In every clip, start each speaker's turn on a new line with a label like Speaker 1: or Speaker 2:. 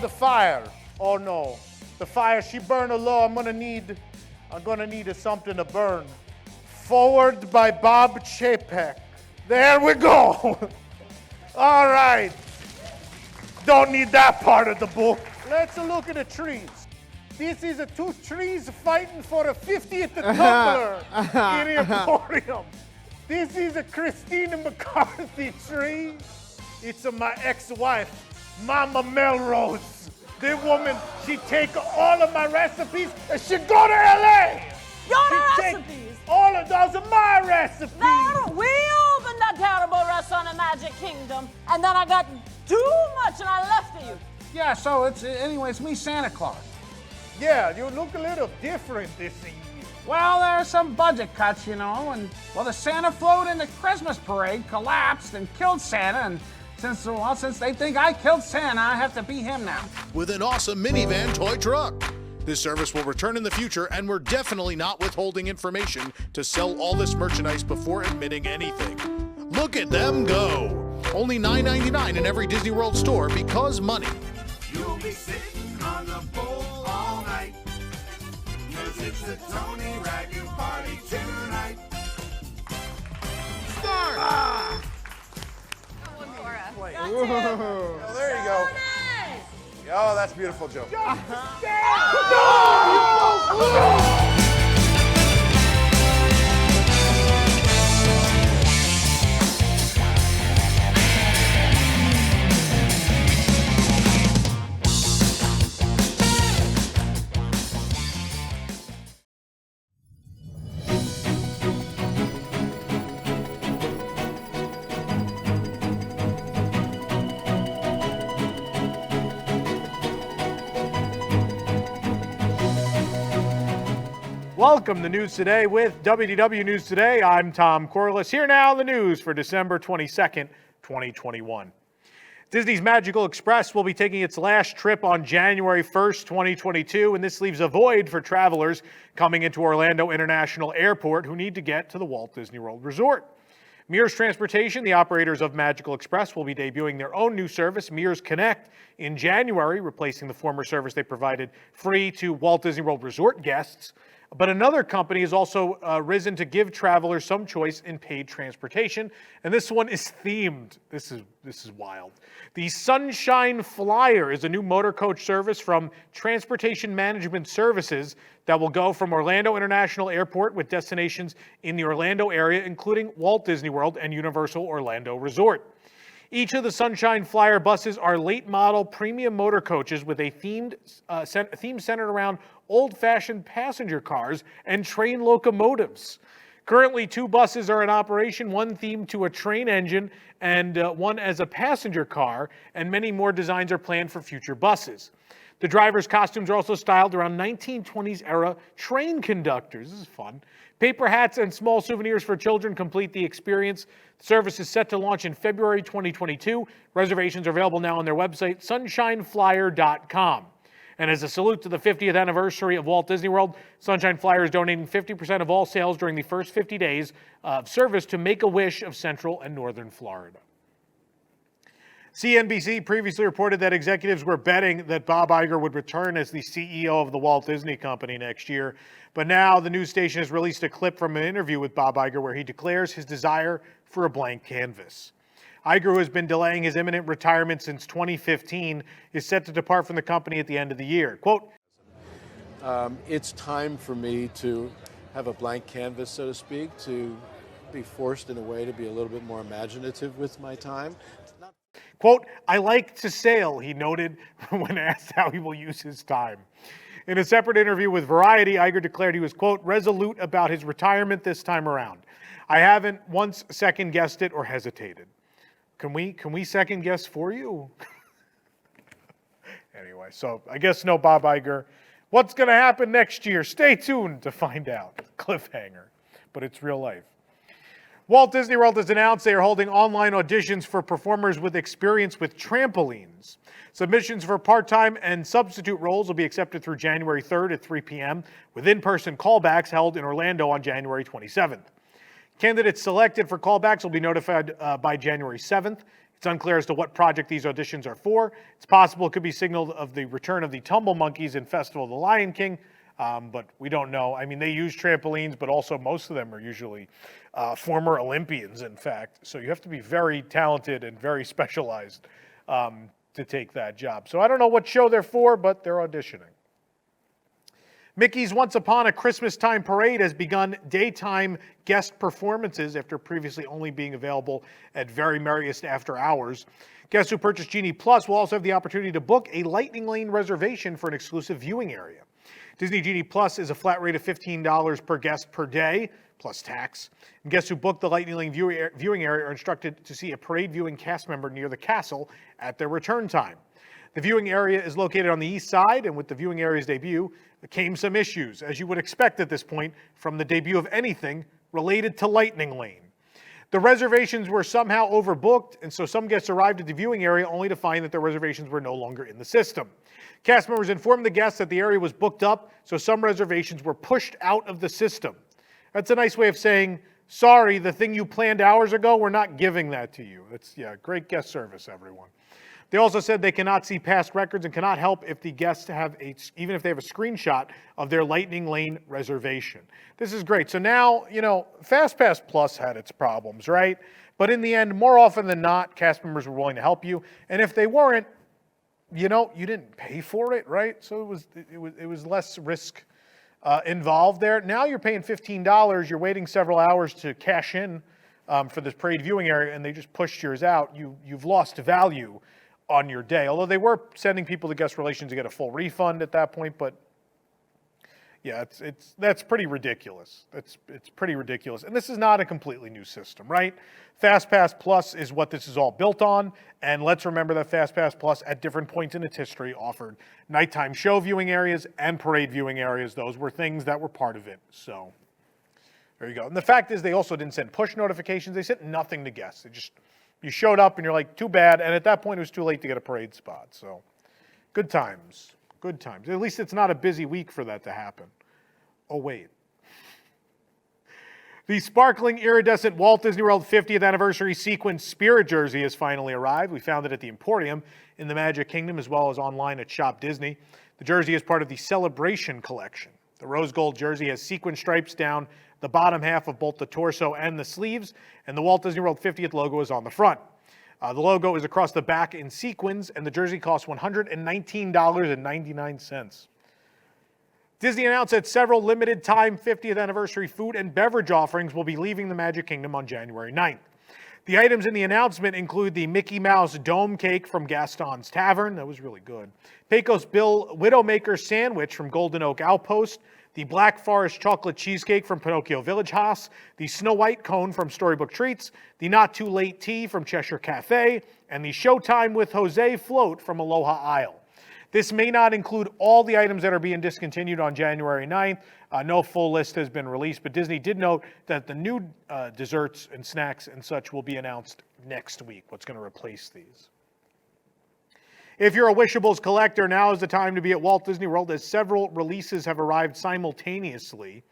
Speaker 1: the fire. Oh no, the fire, she burned her low. I'm gonna need something to burn. Forward by Bob Chapek. There we go. All right. Don't need that part of the book. Let's look at the trees. This is two trees fighting for a 50th tumbler in the Emporium. This is a Christina McCarthy tree. It's my ex-wife, Mama Melrose. The woman, she take all of my recipes and she go to LA.
Speaker 2: Your recipes?
Speaker 1: All of those are my recipes.
Speaker 2: No, we opened that terrible restaurant in Magic Kingdom, and then I got too much and I left you.
Speaker 3: Yeah, so it's me, Santa Claus.
Speaker 1: Yeah, you look a little different this year.
Speaker 3: Well, there's some budget cuts, you know, and the Santa float in the Christmas parade collapsed and killed Santa, and since they think I killed Santa, I have to be him now.
Speaker 4: With an awesome minivan toy truck. This service will return in the future, and we're definitely not withholding information to sell all this merchandise before admitting anything. Look at them go. Only $9.99 in every Disney World store because money.
Speaker 5: You'll be sitting on the bowl all night, 'cause it's the Tony Ragu party tonight.
Speaker 1: Start!
Speaker 6: Oh, there you go. Oh, that's beautiful, Joe.
Speaker 1: Welcome to News Today with WDW News Today. I'm Tom Corliss. Here now the news for December 22nd, 2021. Disney's Magical Express will be taking its last trip on January 1st, 2022, and this leaves a void for travelers coming into Orlando International Airport who need to get to the Walt Disney World Resort. Mears Transportation, the operators of Magical Express, will be debuting their own new service, Mears Connect, in January, replacing the former service they provided free to Walt Disney World Resort guests. But another company has also risen to give travelers some choice in paid transportation, and this one is themed. This is wild. The Sunshine Flyer is a new motor coach service from Transportation Management Services that will go from Orlando International Airport with destinations in the Orlando area, including Walt Disney World and Universal Orlando Resort. Each of the Sunshine Flyer buses are late model premium motor coaches with a theme centered around old-fashioned passenger cars and train locomotives. Currently, 2 buses are in operation, one themed to a train engine and one as a passenger car, and many more designs are planned for future buses. The drivers' costumes are also styled around 1920s era train conductors. This is fun. Paper hats and small souvenirs for children complete the experience. The service is set to launch in February 2022. Reservations are available now on their website, sunshineflyer.com. And as a salute to the 50th anniversary of Walt Disney World, Sunshine Flyer is donating 50% of all sales during the first 50 days of service to Make-A-Wish of Central and Northern Florida. CNBC previously reported that executives were betting that Bob Iger would return as the CEO of the Walt Disney Company next year. But now the news station has released a clip from an interview with Bob Iger where he declares his desire for a blank canvas. Iger, who has been delaying his imminent retirement since 2015, is set to depart from the company at the end of the year. Quote,
Speaker 7: it's time for me to have a blank canvas, so to speak, to be forced in a way to be a little bit more imaginative with my time.
Speaker 1: Quote, I like to sail, he noted when asked how he will use his time. In a separate interview with Variety, Iger declared he was, quote, resolute about his retirement this time around. I haven't once second-guessed it or hesitated. Can we second-guess for you? Anyway, so I guess no Bob Iger. What's going to happen next year? Stay tuned to find out. Cliffhanger, but it's real life. Walt Disney World has announced they are holding online auditions for performers with experience with trampolines. Submissions for part-time and substitute roles will be accepted through January 3rd at 3 p.m., with in-person callbacks held in Orlando on January 27th. Candidates selected for callbacks will be notified by January 7th. It's unclear as to what project these auditions are for. It's possible it could be signaled of the return of the Tumble Monkeys in Festival of the Lion King, but we don't know. I mean, they use trampolines, but also most of them are usually former Olympians, in fact. So you have to be very talented and very specialized to take that job. So I don't know what show they're for, but they're auditioning. Mickey's Once Upon a Christmas Time Parade has begun daytime guest performances after previously only being available at Very Merriest After Hours. Guests who purchase Genie Plus will also have the opportunity to book a Lightning Lane reservation for an exclusive viewing area. Disney Genie Plus is a flat rate of $15 per guest per day, plus tax. And guests who book the Lightning Lane viewing area are instructed to see a parade viewing cast member near the castle at their return time. The viewing area is located on the east side, and with the viewing area's debut came some issues, as you would expect at this point from the debut of anything related to Lightning Lane. The reservations were somehow overbooked, and so some guests arrived at the viewing area only to find that their reservations were no longer in the system. Cast members informed the guests that the area was booked up, so some reservations were pushed out of the system. That's a nice way of saying, sorry, the thing you planned hours ago, we're not giving that to you. That's, great guest service, everyone. They also said they cannot see past records and cannot help if the guests have even if they have a screenshot of their Lightning Lane reservation. This is great. So now, FastPass Plus had its problems, right? But in the end, more often than not, cast members were willing to help you. And if they weren't, you didn't pay for it, right? So it was less risk involved there. Now you're paying $15. You're waiting several hours to cash in for this parade viewing area, and they just pushed yours out. You've lost value on your day. Although they were sending people to guest relations to get a full refund at that point, but yeah, that's pretty ridiculous. It's pretty ridiculous. And this is not a completely new system, right? FastPass Plus is what this is all built on, and let's remember that FastPass Plus at different points in its history offered nighttime show viewing areas and parade viewing areas. Those were things that were part of it. So there you go. And the fact is they also didn't send push notifications. They sent nothing to guests. You showed up and you're like, too bad. And at that point, it was too late to get a parade spot. So good times. Good times. At least it's not a busy week for that to happen. Oh, wait. The sparkling, iridescent Walt Disney World 50th Anniversary Sequin Spirit Jersey has finally arrived. We found it at the Emporium in the Magic Kingdom as well as online at Shop Disney. The jersey is part of the Celebration Collection. The rose gold jersey has sequin stripes down the bottom half of both the torso and the sleeves, and the Walt Disney World 50th logo is on the front. The logo is across the back in sequins, and the jersey costs $119.99. Disney announced that several limited-time 50th anniversary food and beverage offerings will be leaving the Magic Kingdom on January 9th. The items in the announcement include the Mickey Mouse Dome Cake from Gaston's Tavern. That was really good. Pecos Bill Widowmaker Sandwich from Golden Oak Outpost. The Black Forest Chocolate Cheesecake from Pinocchio Village Haas, the Snow White Cone from Storybook Treats, the Not Too Late Tea from Cheshire Cafe, and the Showtime with Jose Float from Aloha Isle. This may not include all the items that are being discontinued on January 9th. No full list has been released, but Disney did note that the new desserts and snacks and such will be announced next week, what's going to replace these. If you're a Wishables collector, now is the time to be at Walt Disney World as several releases have arrived simultaneously.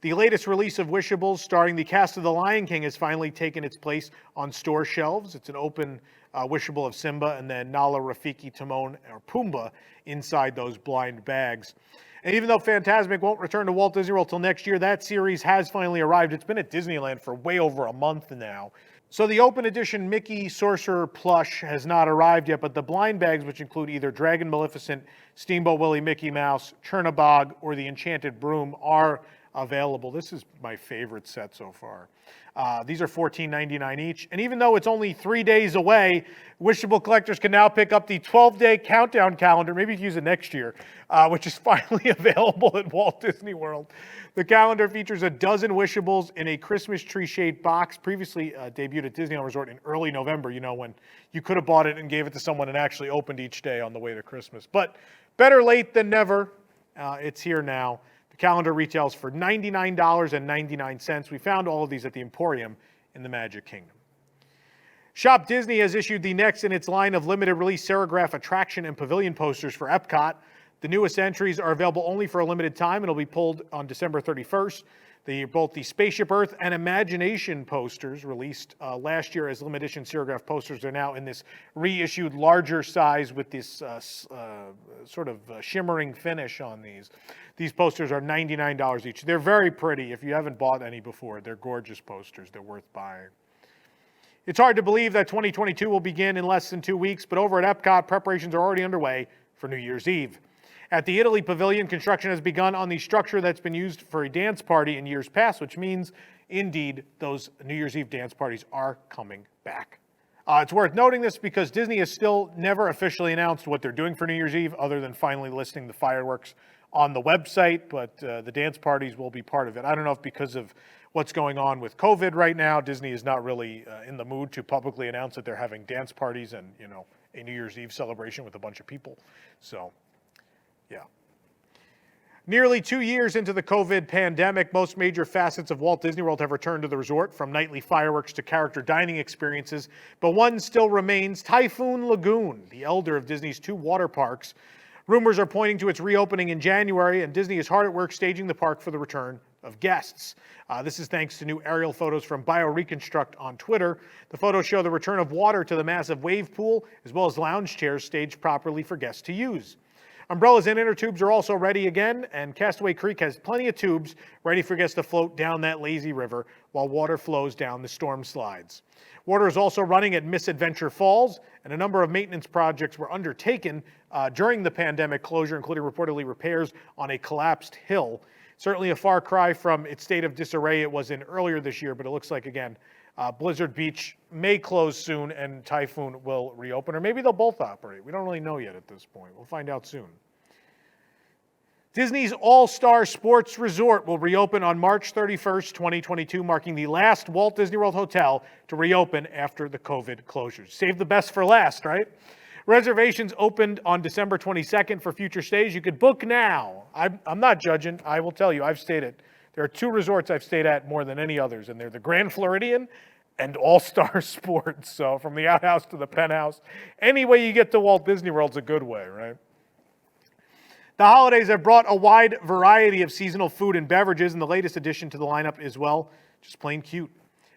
Speaker 1: The latest release of Wishables starring the cast of The Lion King has finally taken its place on store shelves. It's an open Wishable of Simba and then Nala, Rafiki, Timon, or Pumbaa inside those blind bags. And even though Fantasmic won't return to Walt Disney World till next year, that series has finally arrived. It's been at Disneyland for way over a month now. So the open edition Mickey Sorcerer plush has not arrived yet, but the blind bags, which include either Dragon Maleficent, Steamboat Willie Mickey Mouse, Chernabog, or the Enchanted Broom, are available. This is my favorite set so far. These are $14.99 each. And even though it's only 3 days away, Wishable collectors can now pick up the 12-day countdown calendar. Maybe you can use it next year, which is finally available at Walt Disney World. The calendar features a dozen Wishables in a Christmas tree-shaped box, previously debuted at Disneyland Resort in early November, when you could have bought it and gave it to someone and actually opened each day on the way to Christmas. But better late than never. It's here now. The calendar retails for $99.99. We found all of these at the Emporium in the Magic Kingdom. Shop Disney has issued the next in its line of limited release Serigraph attraction and pavilion posters for Epcot. The newest entries are available only for a limited time and will be pulled on December 31st. Both the Spaceship Earth and Imagination posters released last year as limited edition serigraph posters are now in this reissued larger size with this sort of shimmering finish on these. These posters are $99 each. They're very pretty. If you haven't bought any before, they're gorgeous posters. They're worth buying. It's hard to believe that 2022 will begin in less than 2 weeks, but over at Epcot, preparations are already underway for New Year's Eve. At the Italy Pavilion, construction has begun on the structure that's been used for a dance party in years past, which means, indeed, those New Year's Eve dance parties are coming back. It's worth noting this because Disney has still never officially announced what they're doing for New Year's Eve, other than finally listing the fireworks on the website, but the dance parties will be part of it. I don't know if because of what's going on with COVID right now, Disney is not really in the mood to publicly announce that they're having dance parties and, a New Year's Eve celebration with a bunch of people. So, yeah. Nearly 2 years into the COVID pandemic, most major facets of Walt Disney World have returned to the resort, from nightly fireworks to character dining experiences. But one still remains, Typhoon Lagoon, the elder of Disney's 2 water parks. Rumors are pointing to its reopening in January, and Disney is hard at work staging the park for the return of guests. This is thanks to new aerial photos from BioReconstruct on Twitter. The photos show the return of water to the massive wave pool, as well as lounge chairs staged properly for guests to use. Umbrellas and inner tubes are also ready again, and Castaway Creek has plenty of tubes ready for guests to float down that lazy river while water flows down the storm slides. Water is also running at Misadventure Falls, and a number of maintenance projects were undertaken during the pandemic closure, including reportedly repairs on a collapsed hill. Certainly a far cry from its state of disarray it was in earlier this year, but it looks like, again, Blizzard Beach may close soon and Typhoon will reopen, or maybe they'll both operate. We don't really know yet at this point. We'll find out soon. Disney's All-Star Sports Resort will reopen on March 31st, 2022, marking the last Walt Disney World hotel to reopen after the COVID closures. Save the best for last, right? Reservations opened on December 22nd for future stays. You could book now. I'm not judging. I will tell you, I've stayed at, there are 2 resorts I've stayed at more than any others, and they're the Grand Floridian and All-Star Sports. So from the outhouse to the penthouse, any way you get to Walt Disney World's a good way, right? The holidays have brought a wide variety of seasonal food and beverages, and the latest addition to the lineup is, well, just plain cute.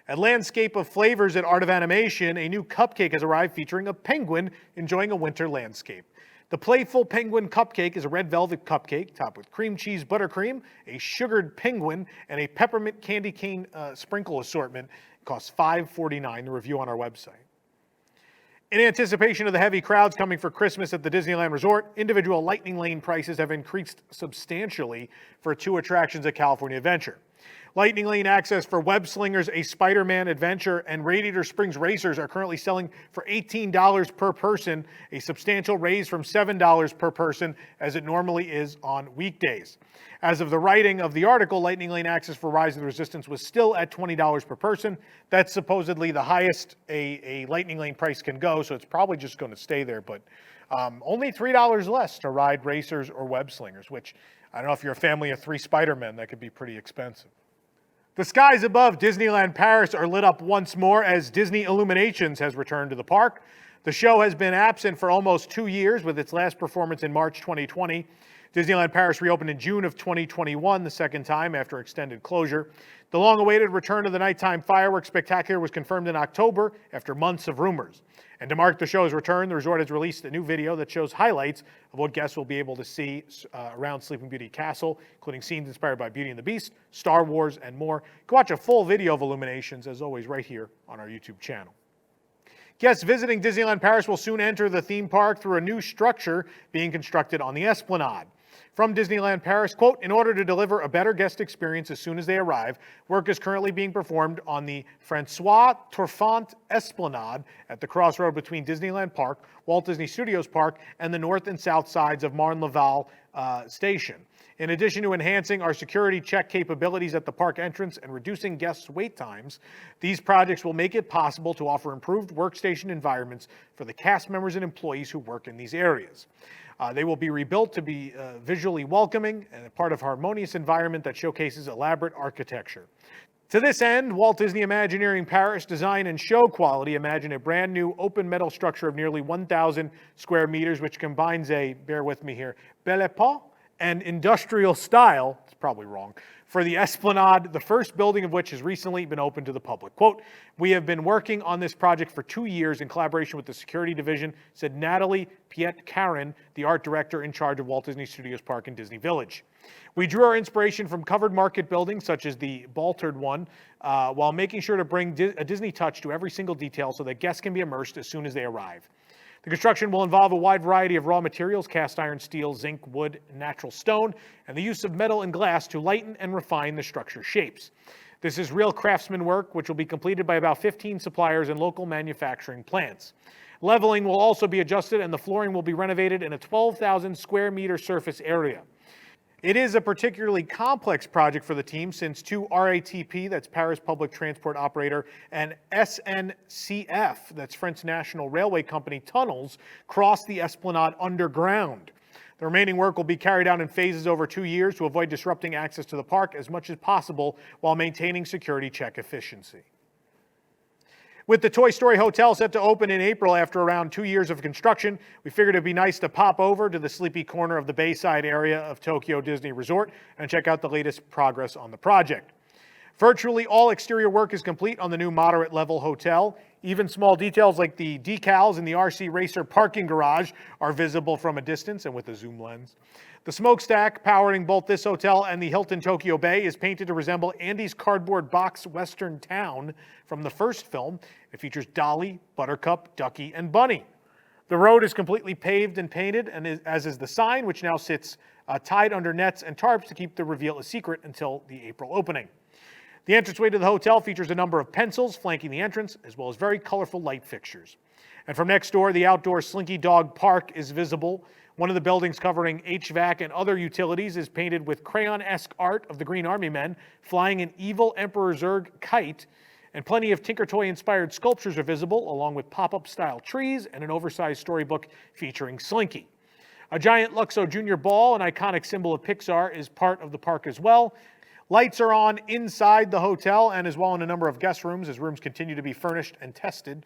Speaker 1: At Landscape of Flavors at Art of Animation, a new cupcake has arrived featuring a penguin enjoying a winter landscape. The Playful Penguin Cupcake is a red velvet cupcake topped with cream cheese buttercream, a sugared penguin, and a peppermint candy cane sprinkle assortment. It costs $5.49. The review on our website. In anticipation of the heavy crowds coming for Christmas at the Disneyland Resort, individual Lightning Lane prices have increased substantially for 2 attractions at California Adventure. Lightning Lane access for Web Slingers, a Spider-Man adventure, and Radiator Springs Racers are currently selling for $18 per person, a substantial raise from $7 per person as it normally is on weekdays. As of the writing of the article, Lightning Lane access for Rise of the Resistance was still at $20 per person. That's supposedly the highest a Lightning Lane price can go, so it's probably just going to stay there, but only $3 less to ride Racers or Web Slingers, which I don't know if you're a family of 3 Spider-Men, that could be pretty expensive. The skies above Disneyland Paris are lit up once more as Disney Illuminations has returned to the park. The show has been absent for almost 2 years, with its last performance in March 2020. Disneyland Paris reopened in June of 2021, the second time after extended closure. The long-awaited return of the nighttime fireworks spectacular was confirmed in October after months of rumors. And to mark the show's return, the resort has released a new video that shows highlights of what guests will be able to see around Sleeping Beauty Castle, including scenes inspired by Beauty and the Beast, Star Wars, and more. You can watch a full video of Illuminations, as always, right here on our YouTube channel. Guests visiting Disneyland Paris will soon enter the theme park through a new structure being constructed on the Esplanade. From Disneyland Paris, quote, in order to deliver a better guest experience as soon as they arrive, work is currently being performed on the Francois Truffaut Esplanade at the crossroad between Disneyland Park, Walt Disney Studios Park, and the north and south sides of Marne-Laval Station. In addition to enhancing our security check capabilities at the park entrance and reducing guests' wait times, these projects will make it possible to offer improved workstation environments for the cast members and employees who work in these areas. They will be rebuilt to be visually welcoming and a part of a harmonious environment that showcases elaborate architecture. To this end, Walt Disney Imagineering Paris Design and Show Quality imagined a brand new open metal structure of nearly 1,000 square meters, which combines a, bear with me here, belle époque and industrial style, it's probably wrong, for the Esplanade, the first building of which has recently been opened to the public. Quote, "We have been working on this project for 2 years in collaboration with the security division," said Natalie Piet-Caron, the art director in charge of Walt Disney Studios Park and Disney Village. "We drew our inspiration from covered market buildings, such as the Baltard one, while making sure to bring a Disney touch to every single detail so that guests can be immersed as soon as they arrive. The construction will involve a wide variety of raw materials, cast iron, steel, zinc, wood, and natural stone, and the use of metal and glass to lighten and refine the structure shapes. This is real craftsman work, which will be completed by about 15 suppliers and local manufacturing plants. Leveling will also be adjusted, and the flooring will be renovated in a 12,000 square meter surface area. It is a particularly complex project for the team since 2 RATP, that's Paris Public Transport Operator, and SNCF, that's French National Railway Company, tunnels cross the Esplanade underground. The remaining work will be carried out in phases over 2 years to avoid disrupting access to the park as much as possible while maintaining security check efficiency. With the Toy Story Hotel set to open in April after around 2 years of construction, we figured it'd be nice to pop over to the sleepy corner of the Bayside area of Tokyo Disney Resort and check out the latest progress on the project. Virtually all exterior work is complete on the new moderate level hotel. Even small details like the decals in the RC Racer parking garage are visible from a distance and with a zoom lens. The smokestack powering both this hotel and the Hilton Tokyo Bay is painted to resemble Andy's cardboard box Western Town from the first film. It features Dolly, Buttercup, Ducky, and Bunny. The road is completely paved and painted, and as is the sign, which now sits tied under nets and tarps to keep the reveal a secret until the April opening. The entranceway to the hotel features a number of pencils flanking the entrance, as well as very colorful light fixtures. And from next door, the outdoor Slinky Dog Park is visible. One of the buildings covering HVAC and other utilities is painted with crayon-esque art of the Green Army men flying an evil Emperor Zurg kite, and plenty of Tinker Toy-inspired sculptures are visible, along with pop-up style trees and an oversized storybook featuring Slinky. A giant Luxo Junior ball, an iconic symbol of Pixar, is part of the park as well. Lights are on inside the hotel and as well in a number of guest rooms as rooms continue to be furnished and tested.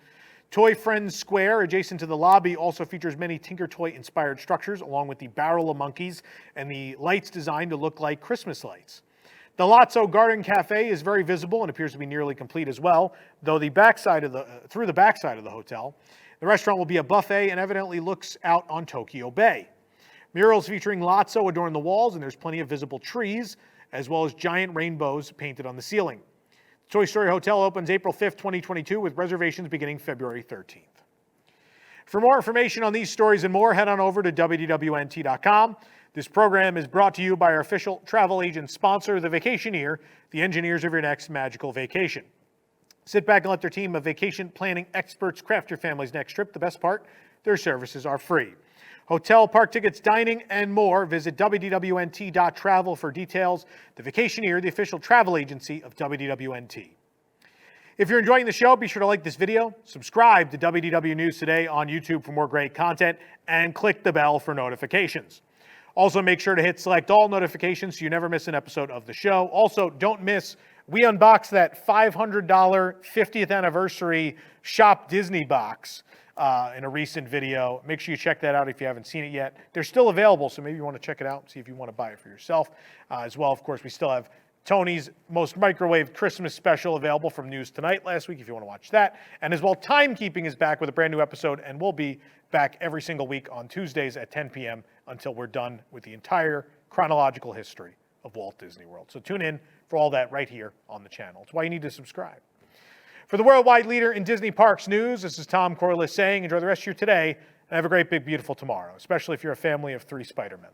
Speaker 1: Toy Friends Square, adjacent to the lobby, also features many Tinker Toy-inspired structures, along with the barrel of monkeys and the lights designed to look like Christmas lights. The Lotso Garden Cafe is very visible and appears to be nearly complete as well, though through the backside of the hotel. The restaurant will be a buffet and evidently looks out on Tokyo Bay. Murals featuring Lotso adorn the walls, and there's plenty of visible trees, as well as giant rainbows painted on the ceiling. Toy Story Hotel opens April 5th, 2022, with reservations beginning February 13th. For more information on these stories and more, head on over to WDWNT.com. This program is brought to you by our official travel agent sponsor, The Vacationeer, the engineers of your next magical vacation. Sit back and let their team of vacation planning experts craft your family's next trip. The best part, their services are free. Hotel, park tickets, dining, and more. Visit WDWNT.travel for details. The Vacationeer, the official travel agency of WDWNT. If you're enjoying the show, be sure to like this video, subscribe to WDW News Today on YouTube for more great content, and click the bell for notifications. Also, make sure to hit select all notifications so you never miss an episode of the show. Also, don't miss, we unboxed that $500 50th anniversary Shop Disney box in a recent video. Make sure you check that out if you haven't seen it yet. They're still available, so maybe you want to check it out and see if you want to buy it for yourself. As well, of course, we still have Tony's Most Microwaved Christmas Special available from News Tonight last week if you want to watch that. And as well, Timekeeping is back with a brand new episode, and we'll be back every single week on Tuesdays at 10 p.m. until we're done with the entire chronological history of Walt Disney World. So tune in for all that right here on the channel. It's why you need to subscribe. For the worldwide leader in Disney Parks news, this is Tom Corliss saying enjoy the rest of your today and have a great, big, beautiful tomorrow, especially if you're a family of 3 Spider-Men.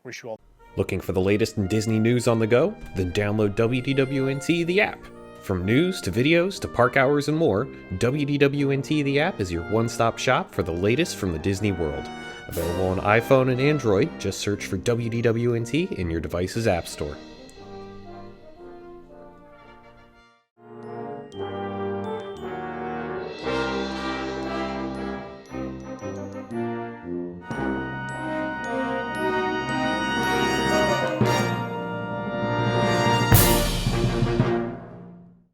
Speaker 1: Wish you all.
Speaker 8: Looking for the latest in Disney news on the go? Then download WDWNT, the app. From news to videos to park hours and more, WDWNT, the app, is your one-stop shop for the latest from the Disney world. Available on iPhone and Android, just search for WDWNT in your device's app store.